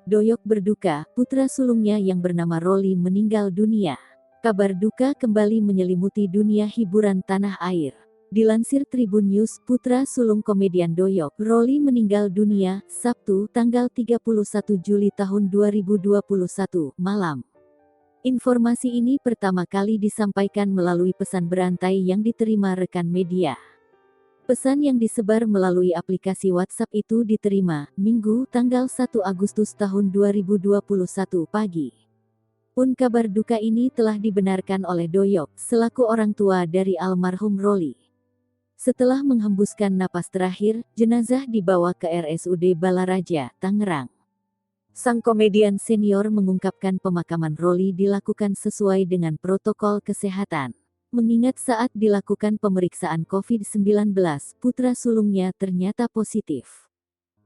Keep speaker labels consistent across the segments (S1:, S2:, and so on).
S1: Doyok berduka, putra sulungnya yang bernama Rolly meninggal dunia. Kabar duka kembali menyelimuti dunia hiburan tanah air. Dilansir Tribun News, putra sulung komedian Doyok, Rolly meninggal dunia, Sabtu, tanggal 31 Juli tahun 2021, malam. Informasi ini pertama kali disampaikan melalui pesan berantai yang diterima rekan media. Pesan yang disebar melalui aplikasi WhatsApp itu diterima, Minggu, tanggal 1 Agustus tahun 2021 pagi. Pun kabar duka ini telah dibenarkan oleh Doyok, selaku orang tua dari almarhum Rolly. Setelah menghembuskan napas terakhir, jenazah dibawa ke RSUD Balaraja, Tangerang. Sang komedian senior mengungkapkan pemakaman Rolly dilakukan sesuai dengan protokol kesehatan. Mengingat saat dilakukan pemeriksaan COVID-19, putra sulungnya ternyata positif.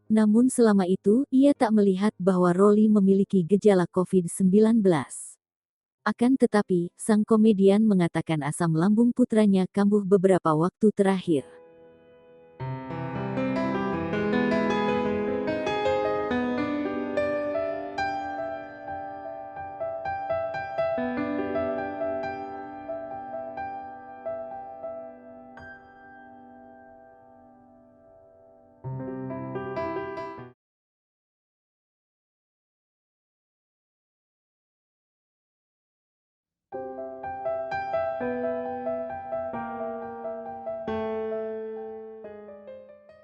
S1: Namun selama itu, ia tak melihat bahwa Rolly memiliki gejala COVID-19. Akan tetapi, sang komedian mengatakan asam lambung putranya kambuh beberapa waktu terakhir.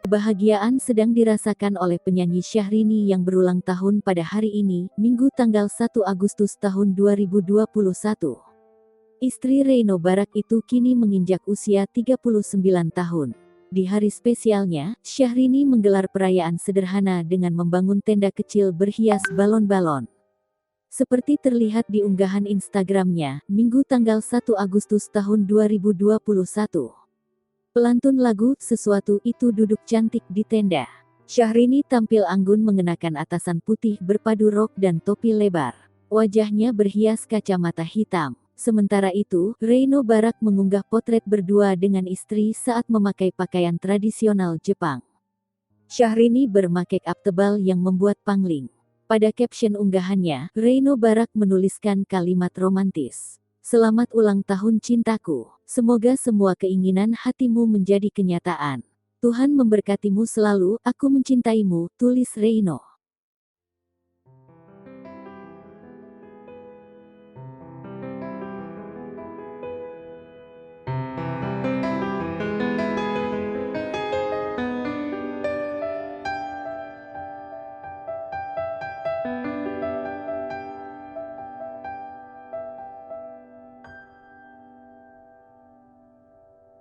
S1: Kebahagiaan sedang dirasakan oleh penyanyi Syahrini yang berulang tahun pada hari ini, Minggu tanggal 1 Agustus tahun 2021. Istri Reino Barak itu kini menginjak usia 39 tahun. Di hari spesialnya, Syahrini menggelar perayaan sederhana dengan membangun tenda kecil berhias balon-balon. Seperti terlihat di unggahan Instagramnya, Minggu tanggal 1 Agustus tahun 2021. Pelantun lagu "Sesuatu Itu" duduk cantik di tenda. Syahrini tampil anggun mengenakan atasan putih berpadu rok dan topi lebar. Wajahnya berhias kacamata hitam. Sementara itu, Reino Barak mengunggah potret berdua dengan istri saat memakai pakaian tradisional Jepang. Syahrini bermake up tebal yang membuat pangling. Pada caption unggahannya, Reino Barak menuliskan kalimat romantis. "Selamat ulang tahun cintaku. Semoga semua keinginan hatimu menjadi kenyataan. Tuhan memberkatimu selalu, aku mencintaimu," tulis Reino.